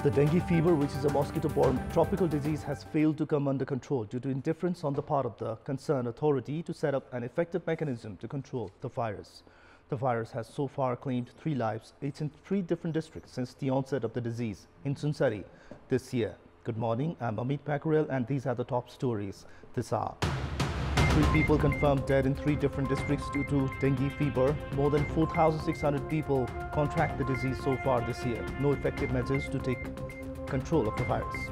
The dengue fever, which is a mosquito-borne tropical disease, has failed to come under control due to indifference on the part of the concerned authority to set up an effective mechanism to control the virus. The virus has so far claimed 3 lives, each in 3 different districts since the onset of the disease in Sunsari this year. Good morning, I'm Amit Pakurel and these are the top stories this hour. 3 people confirmed dead in 3 different districts due to dengue fever. More than 4,600 people contract the disease so far this year. No effective measures to take control of the virus.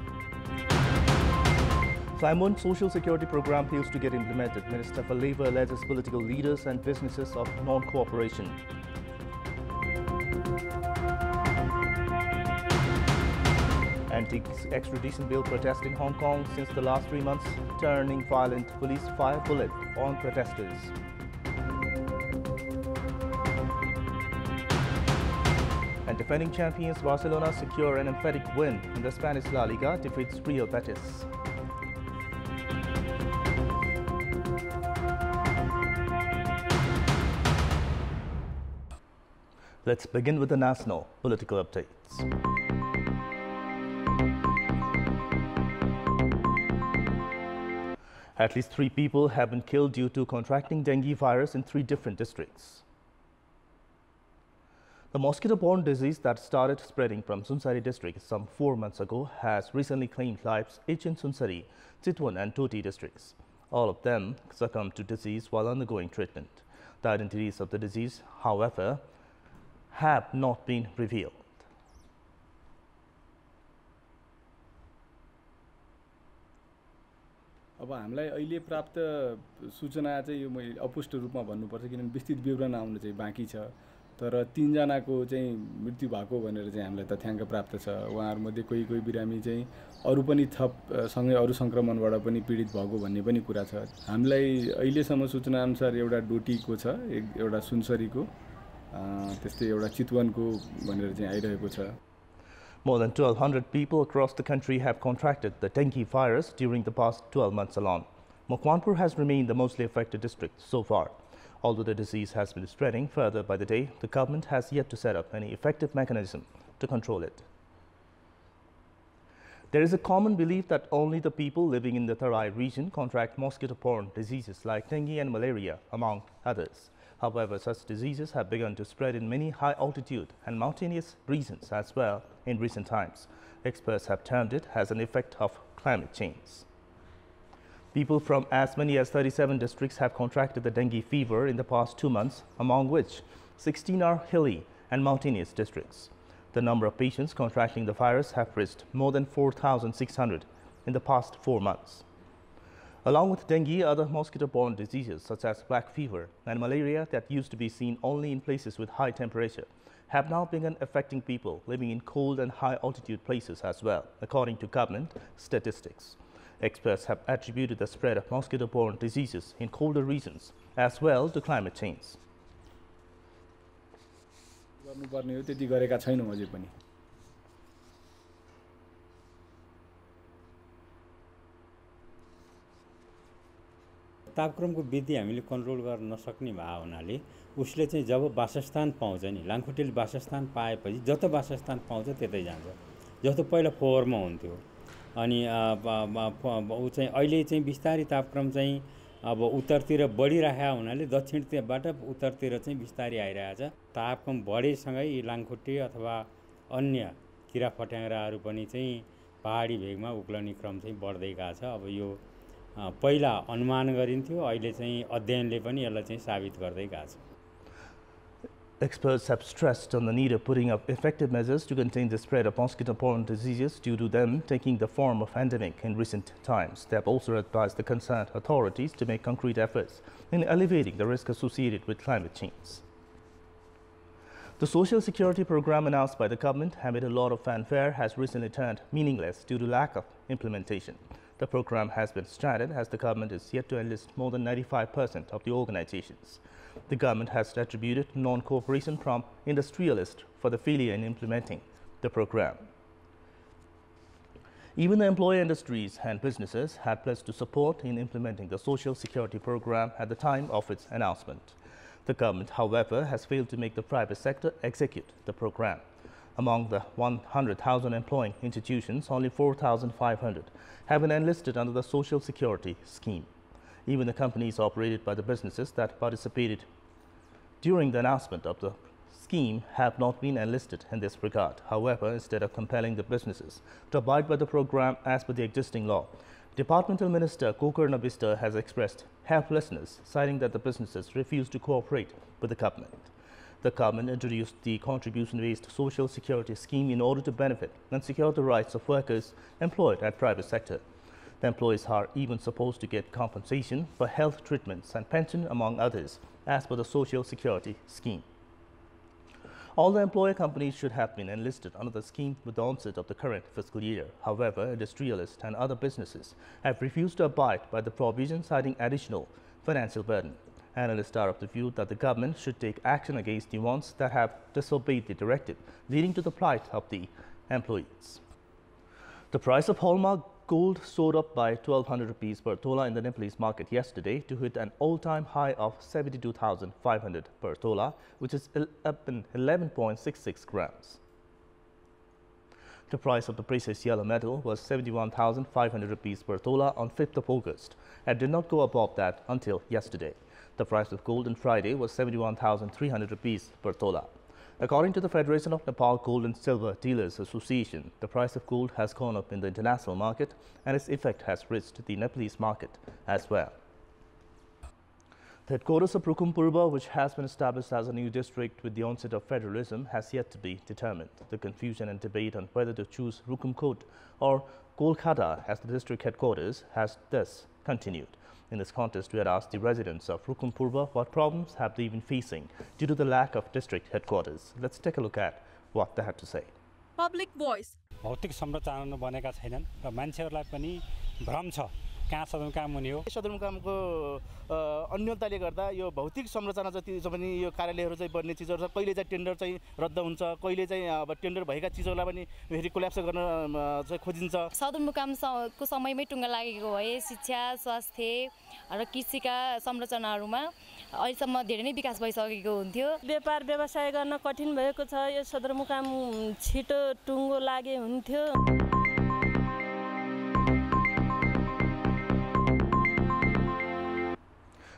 Flamboyant Social Security Program fails to get implemented. Minister for Labour alleges political leaders and businesses of non-cooperation. Anti-extradition bill protest in Hong Kong since the last 3 months, turning violent. Police fire bullet on protesters. And defending champions Barcelona secure an emphatic win in the Spanish La Liga, defeats Real Betis. Let's begin with the national political updates. At least 3 people have been killed due to contracting dengue virus in 3 different districts. The mosquito-borne disease that started spreading from Sunsari district some 4 months ago has recently claimed lives each in Sunsari, Chitwan and Toti districts. All of them succumbed to disease while undergoing treatment. The identities of the disease, however, have not been revealed. अब हामीलाई अहिले प्राप्त सूचना चाहिँ यो मैले अपुष्ट रूपमा भन्नुपर्छ किनभने विस्तृत विवरण आउन चाहिँ बाँकी छ तर 3 जनाको चाहिँ मृत्यु भएको भनेर चाहिँ हामीलाई तथ्याङ्क प्राप्त छ उहाँहरु मध्ये कोही बिरामी चाहिँ अरु पनि थप सँगै अरु संक्रमणबाट पनि पीडित भएको भन्ने पनि कुरा छ हामीलाई अहिलेसम्म सूचना अनुसार एउटा डोटीको छ एउटा सुनसरीको त्यस्तै एउटा चितवनको भनेर चाहिँ आइरहेको छ More than 1,200 people across the country have contracted the dengue virus during the past 12 months alone. Kantipur has remained the mostly affected district so far. Although the disease has been spreading further by the day, the government has yet to set up any effective mechanism to control it. There is a common belief that only the people living in the Tarai region contract mosquito-borne diseases like dengue and malaria, among others. However, such diseases have begun to spread in many high-altitude and mountainous regions as well in recent times. Experts have termed it as an effect of climate change. People from as many as 37 districts have contracted the dengue fever in the past 2 months, among which 16 are hilly and mountainous districts. The number of patients contracting the virus have reached more than 4,600 in the past 4 months. Along with dengue, other mosquito-borne diseases such as black fever and malaria that used to be seen only in places with high temperature have now begun affecting people living in cold and high-altitude places as well, according to government statistics. Experts have attributed the spread of mosquito-borne diseases in colder regions as well to climate change. गर्नुपर्ने हो त्यति गरेका छैनौं अझै पनि तापक्रमको वृद्धि हामीले control गर्न नसक्ने भए हुनाले उसले चाहिँ जब वासस्थान पाउँछ नि लामखुट्टेले वासस्थान पाएपछि जस्तो वासस्थान पाउँछ त्यतै जान्छ जस्तो पहिला फोहोरमा हुन्थ्यो अनि उ चाहिँ अहिले चाहिँ बिस्तारै तापक्रम चाहिँ अब उत्तरतिर बढिरहेको हुनाले दक्षिणबाट उत्तरतिर चाहिँ बिस्तारै आइरहेछ तापक्रम बढेसँगै लामखुट्टे अथवा अन्य किरा फट्याङ्ग्राहरू पनि चाहिँ पहाडी भेगमा उक्लने क्रम चाहिँ बढ्दै गएको छ अब यो पहिला अनुमान गरिन्थ्यो अहिले चाहिँ अध्ययनले पनि यसलाई चाहिँ साबित गर्दै गएको छ Experts have stressed on the need of putting up effective measures to contain the spread of mosquito-borne diseases due to them taking the form of endemic in recent times. They have also advised the concerned authorities to make concrete efforts in alleviating the risk associated with climate change. The Social Security Program announced by the government amid a lot of fanfare has recently turned meaningless due to lack of implementation. The program has been stranded as the government is yet to enlist more than 95% of the organizations. The government has attributed non-cooperation from industrialists for the failure in implementing the program. Even the employer industries and businesses had pledged to support in implementing the Social Security Program at the time of its announcement. The government, however, has failed to make the private sector execute the program. Among the 100,000 employing institutions, only 4,500 have been enlisted under the Social Security scheme. Even the companies operated by the businesses that participated during the announcement of the scheme have not been enlisted in this regard. However, instead of compelling the businesses to abide by the program as per the existing law, Departmental Minister Gokarna Bista has expressed helplessness, citing that the businesses refuse to cooperate with the government. The government introduced the contribution-based social security scheme in order to benefit and secure the rights of workers employed at private sector. The employees are even supposed to get compensation for health treatments and pension, among others, as per the social security scheme. All the employer companies should have been enlisted under the scheme with the onset of the current fiscal year. However, industrialists and other businesses have refused to abide by the provision, citing additional financial burden. Analysts are of the view that the government should take action against the ones that have disobeyed the directive, leading to the plight of the employees. The price of hallmark gold soared up by 1,200 rupees per tola in the Nepalese market yesterday to hit an all-time high of 72,500 per tola, which is up in 11.66 grams. The price of the precious yellow metal was 71,500 rupees per tola on 5th of August and did not go above that until yesterday. The price of gold on Friday was 71,300 rupees per tola. According to the Federation of Nepal Gold and Silver Dealers Association, the price of gold has gone up in the international market and its effect has reached the Nepalese market as well. The headquarters of Rukum Purba, which has been established as a new district with the onset of federalism, has yet to be determined. The confusion and debate on whether to choose Rukum Kot or Kolkata as the district headquarters has thus continued. In this contest, we had asked the residents of Rukum Purba what problems have they been facing due to the lack of district headquarters. Let's take a look at what they had to say. Public voice. भौतिक संरचना बनेका छैनन् र मान्छेहरूलाई पनि भ्रम छ कहाँ सदरमुकाम हुने हो। सदरमुकामको अन्यताले गर्दा यो भौतिक संरचना जति पनि यो कार्यालयहरू चाहिँ बन्ने चीजहरु छ, कहिले चाहिँ टेन्डर चाहिँ रद्द हुन्छ, कहिले चाहिँ अब टेन्डर भएका चीजहरुलाई पनि फेरि कोल्याप्स गर्न चाहिँ खोजिन्छ। सदरमुकामको समयमै टुङ्गा लागेको भए शिक्षा, स्वास्थ्य र कृषिका संरचनाहरुमा अहिलेसम्म धेरै नै विकास भइसकेको हुन्थ्यो। व्यापार व्यवसाय गर्न कठिन भएको छ। यो सदरमुकाम छिटो टुङ्गो लागे हुन्थ्यो।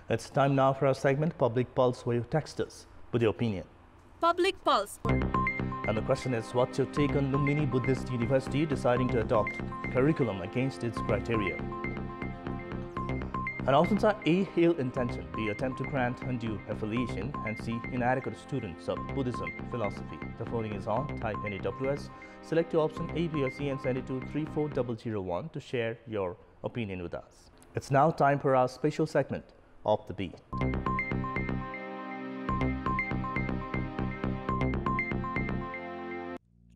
It's time now for our segment Public Pulse, where you text us with your opinion. Public Pulse. And the question is, what's your take on Lumbini Buddhist University deciding to adopt curriculum against its criteria? And options are A, ill intention, B, attempt to grant undue affiliation, and C, inadequate students of Buddhism philosophy. The voting is on. Type NAWS, select your option A, B, or C and send it to 34001 to share your opinion with us. It's now time for our special segment of the beat.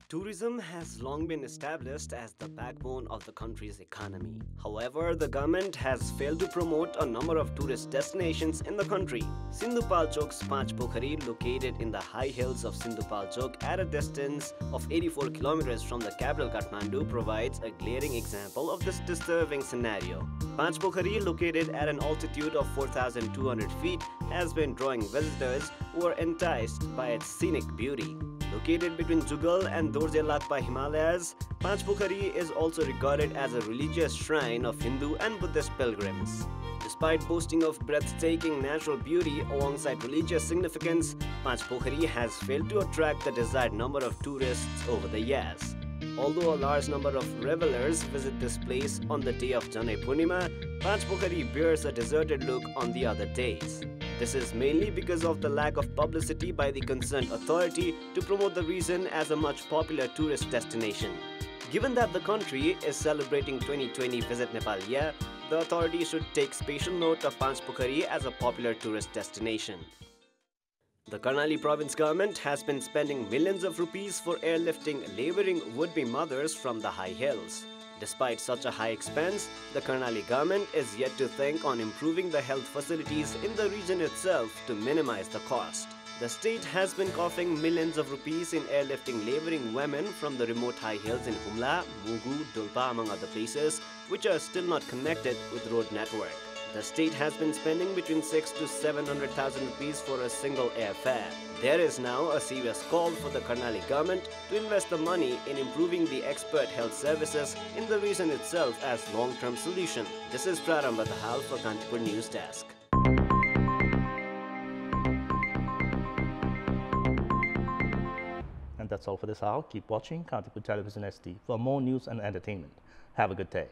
Tourism has long been established as the backbone of the country's economy. However, the government has failed to promote a number of tourist destinations in the country. Sindhupalchok's Panch Pokhari, located in the high hills of Sindhupalchok at a distance of 84 kilometers from the capital Kathmandu, provides a glaring example of this disturbing scenario. Panch Pokhari, located at an altitude of 4,200 feet, has been drawing visitors who are enticed by its scenic beauty. Located between Jugal and Dorje Lakpa Himalayas, Panch Pokhari is also regarded as a religious shrine of Hindu and Buddhist pilgrims. Despite boasting of breathtaking natural beauty alongside religious significance, Panch Pokhari has failed to attract the desired number of tourists over the years. Although a large number of revelers visit this place on the day of Janai Purnima, Panch Pokhari bears a deserted look on the other days. This is mainly because of the lack of publicity by the concerned authority to promote the region as a much popular tourist destination. Given that the country is celebrating 2020 Visit Nepal Year, the authority should take special note of Panch Pokhari as a popular tourist destination. The Karnali province government has been spending millions of rupees for airlifting labouring would-be mothers from the high hills. Despite such a high expense, the Karnali government is yet to think on improving the health facilities in the region itself to minimize the cost. The state has been coughing millions of rupees in airlifting labouring women from the remote high hills in Humla, Mugu, Dulpa among other places, which are still not connected with road network. The state has been spending between 600,000 to 700,000 rupees for a single airfare. There is now a serious call for the Karnali government to invest the money in improving the expert health services in the region itself as long-term solution. This is Prarambha Dahal for Kantipur News Desk. And that's all for this hour. Keep watching Kantipur Television SD for more news and entertainment. Have a good day.